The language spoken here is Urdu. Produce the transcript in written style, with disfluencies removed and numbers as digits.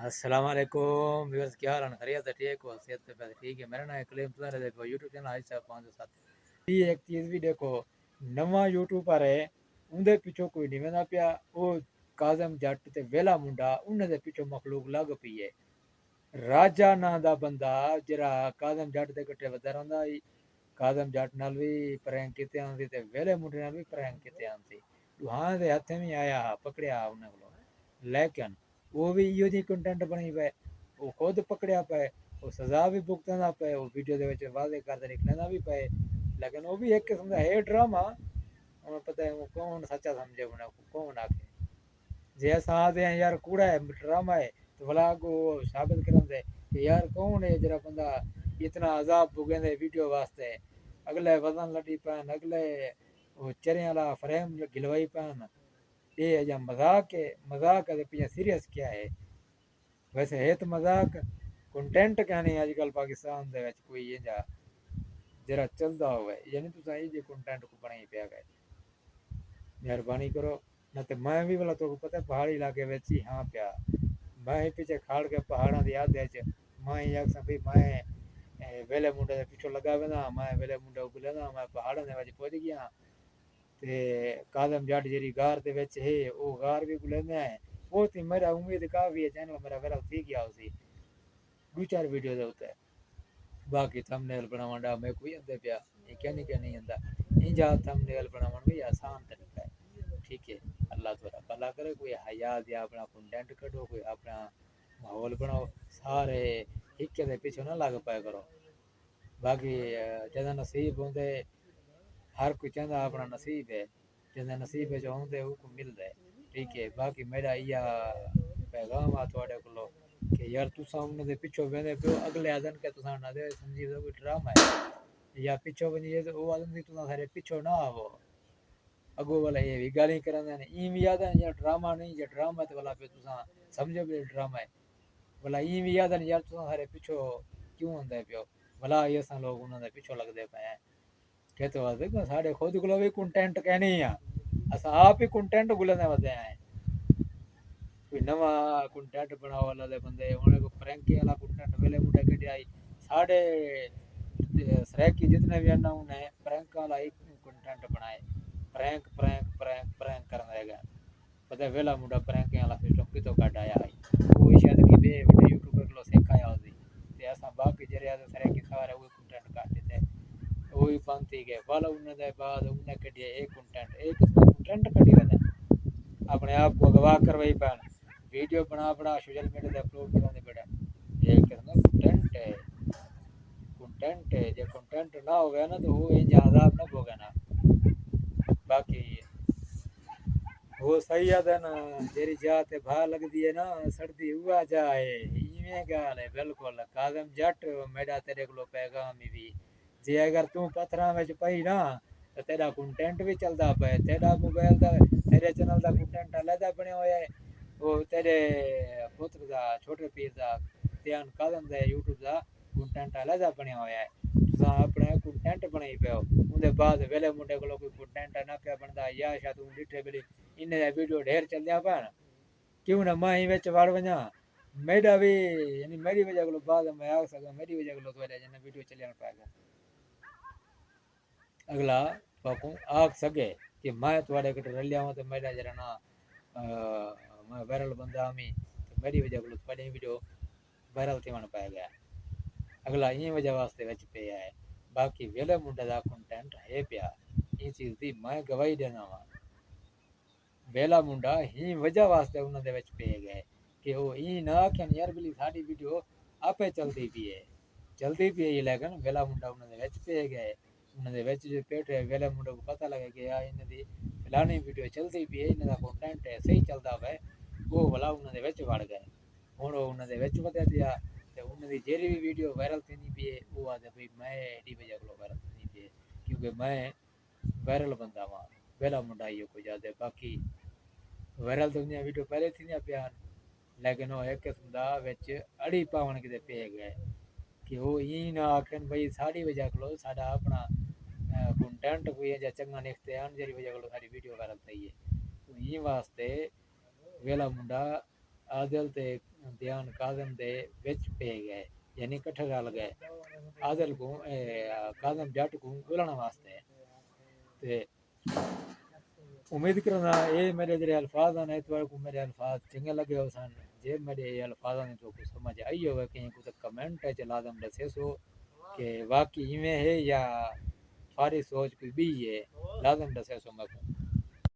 السلام علیکم ویورز، کیا حال ہے؟ خیریت ہے؟ ٹھیک ہو؟ صحت پہ ٹھیک ہے؟ میرا نام کلیم تمہارے دیکھو یوٹیوب چینل آج صاحب 507 یہ ایک چیز بھی دیکھو، نواں یوٹیوبر ہے اندے پیچھو کوئی نہیں ویندا پیا، وہ کاظم جٹ تے ویلا منڈا انہاں دے پیچھو مخلوق لگ پئی ہے۔ راجا نا دا بندہ جڑا کاظم جٹ دے کٹے ودا رہندا ای، کاظم جٹ نال بھی پرینک کیتے آندی تے ویلے منڈے نال بھی پرینک کیتے آندی، دوہاں دے ہتھے میں آیا پکڑیا انہاں کولوں، لیکن وہ بھی ایو جی کنٹینٹ بنائی پئے، وہ خود پکڑیا پئے، وہ سزا بھی بھگتنا پئے، وہ ویڈیو دے وچ واضح کر نکلنا بھی پئے، لیکن وہ بھی ایک قسم دا ہے ڈرامہ۔ انہوں پتہ ہے وہ کون سچا سمجھے انہاں کو کون آکھے، جے اساں دے یار کوڑا ہے ڈرامہ ہے تو بھلا کو ثابت کرن دے کہ یار کون ہے جڑا بندہ اتنا عذاب بھگندے ویڈیو واسطے، اگلے وزن لڈی پین، اگلے وہ چرے والا فریم گلوائی پین، یہ جا مذاق ہے؟ مذاق ہے پیچھے سیریس کیا ہے؟ ویسے ہے تو مذاق، کنٹینٹ کیا نہیں آج کل پاکستان دے وچ کوئی یہ جا جرا چلدا ہوئے، یعنی تساں یہ جے کنٹینٹ کو بنائی پیا گئے، مہربانی کرو نہ تے میں بھی بلا تو پتہ پہاڑی علاقے وچ ہی ہاں پیا، میں پیچھے کھاڑ کے پہاڑاں دی یاد وچ میں یک سبھی میں ویلے منڈے دے پیچھے لگا ویندا، میں ویلے منڈے کو لینا میں پہاڑاں دے وچ پہنچ گیا تے کاظم جٹ جیری غار دے وچ ہے او غار بھی بلیندا ہے، وہ تے میرا امید کافی ہے چینل میرا ویرل تھی گیا اسی دو چار ویڈیو دے اوتے، باقی تھم نیل بناون دا میں کوئی اندے پیا یہ کہ نہیں اندا انجا تھم نیل بناون بھی آسان طریقہ ہے، ٹھیک ہے؟ اللہ تعالی بھلا کرے، کوئی حیا دیا اپنا کنٹینٹ کڈو، کوئی اپنا ماحول بناؤ، سارے ایک دے پیچھے نہ لگ پائے کرو، باقی جدا نصیب ہوندے ہر کوئی چاہندا اپنا نصیب ہے، جدا نصیب ہے جو ہوندے او کو ملدا ہے، ٹھیک ہے؟ باقی میرا یہ پیغام آ تواڈے کولو کہ یار تساں انہاں دے پیچھے ویندے پیو، اگلے آدن کہ تساں نہ دے سمجھی دا کوئی ڈرامہ ہے یا پیچھے ونجے تے او آدن دی تساں سارے پیچھے نہ آو، اگو والا یہ بھی گالی کرندے نے این بھی یاد ہے یا ڈرامہ نہیں یا ڈرامہ تے والا پہ تساں سمجھو بھی ڈرامہ ہے، بلا این بھی یاد ہے یار تساں سارے پیچھے کیوں ہوندے پیو، بلا یہ اساں لوگ انہاں دے پیچھے لگدے پئے ہیں، کہ تو واسطے کہ ساڈے خود کولو بھی کنٹینٹ کہنی ہے، اساں آپ ہی کنٹینٹ گلنے ودے ہیں، کوئی نواں کنٹینٹ بناؤ والا دے بندے انہاں کو پرینکی والا کنٹینٹ ویلے مڈے کڈیا ساڈے سریکی جتنے بھی انہوں نے پرینک والا ہی کنٹینٹ بنائے، پرینک پرینک پرینک پرینک کرنا ہے گا، پتہ ویلا منڈا پرینک والا سسٹم کتوں کڈ آیا ہے، وہ شاید کہ بے وڈے یوٹیوبر کو سکھایا ہوسی تے اساں باقی جڑے سریکی سارے وہ کنٹینٹ کڈ دیتے وہی پانتی گئے والا انہاں دے بعد انہاں کڈیا ایک کنٹینٹ کڈی ودا اپنے آپ کو گواہ کروائی پان ویڈیو بنا بنا سوشل میڈیا تے اپلوڈ کرانے پڑا، یہ کہنا کنٹینٹ ہے، کنٹینٹ ہے، جے کنٹینٹ نہ ہو گیا نا تو وہ انج عذاب نہ بھوگے نا، باقی وہ صحیح ہے نا جیری جا تے بھا لگدی ہے نا سڑدی ہوا جائے ایویں گال ہے بالکل کاظم جٹ میرا تیرے کولو پیغام ہی بھی جے اگر تو پتھراں وچ پئی نا تے تیرا کنٹینٹ بھی چلدا پے، تیرا موبائل دا تیرے چینل دا کنٹینٹ علیحدہ بنیا ہویا ہے، وہ تیرے پتر دا چھوٹے پیر دا دھیان کاظم دا یوٹیوب دا کنٹینٹ علیحدہ بنیا ہویا ہے، تساں اپنا کنٹینٹ بنائی پیو اون دے بعد ویلے منڈے کولو کوئی کنٹینٹ نہ پیا بندا یا شاید توں ڈٹھے بلی انہاں دا ویڈیو ڈھیر چلدیا پیا کیوں نہ میں وچ وڑ ونجاں، میرا بھی یعنی میری وجہ کولو بعد میں آ سکدا میری وجہ کولو تو جنے ویڈیو چلن پے گا، اگلا باکوں آکھ سکے کہ میں تواڈے کٹ رلیا ہوں تے میرا جڑا نا میں وائرل بندہ ہمیں تے میری وجہ کولو تواڈی ویڈیو وائرل تھیون پے گیا، اگلا این وجہ واسطے وچ پیا ہے، باقی ویلے منڈے دا کنٹینٹ ہے پیا این چیز دی میں گواہی دینا وا، ویلا منڈا ہی وجہ واسطے انہاں دے وچ پے گئے کہ وہ این نہ آکھن یار بلی ساڈی ویڈیو آپے چلدی پئی ہے لیکن ویلا منڈا انہاں دے وچ پے گئے، انہاں دے وچ جو بیٹھے ویلے منڈے کو پتہ لگے کہ یار انہاں دی فلانی ویڈیو چلدی پئی ہے انہاں دا کنٹینٹ ہے صحیح چلدا پے، وہ بلا انہاں دے وچ وڑ گئے، ہن انہاں دے وچ ودے پیا تے انہاں دی جیڑی بھی ویڈیو وائرل تھینی پئی ہے وہ آدے بھئی میں ایڈی وجہ کولوں وائرل تھینی پئی ہے کیونکہ میں وائرل بندہ وا، ویلا منڈا ہی کوئی زیادہ باقی وائرل تو انہاں ویڈیو پہلے تھی نہ پیا لیکن وہ ایک قسم دا وچ اڑی پاون کتے پے گئے کہ وہ این نہ آکھن بھئی ساڈی وجہ کولوں ساڈا اپنا کنٹینٹ کوئی جا چنگا نکتے ہیں جیری وجہ کولوں ساری ویڈیو وائرل تھی ہے، تو این واسطے ویلا منڈا عادل تے دیان کاظم دے وچ پہ گئے، یعنی کٹھے رل گئے عادل کو کاظم جٹ کو بولنا واسطے۔ تے امید کرنا اے میرے جڑے الفاظ ہیں اتوار کو میرے الفاظ چنگے لگے ہو سن، جے میرے الفاظ نے تو کو سمجھ آئی ہوئے کہیں کو تو کمنٹ ہے لازم دسے سو کہ واقعی ایویں ہے یا ساری سوچ کوئی بھی ہے، لازم دسے سو میں کو۔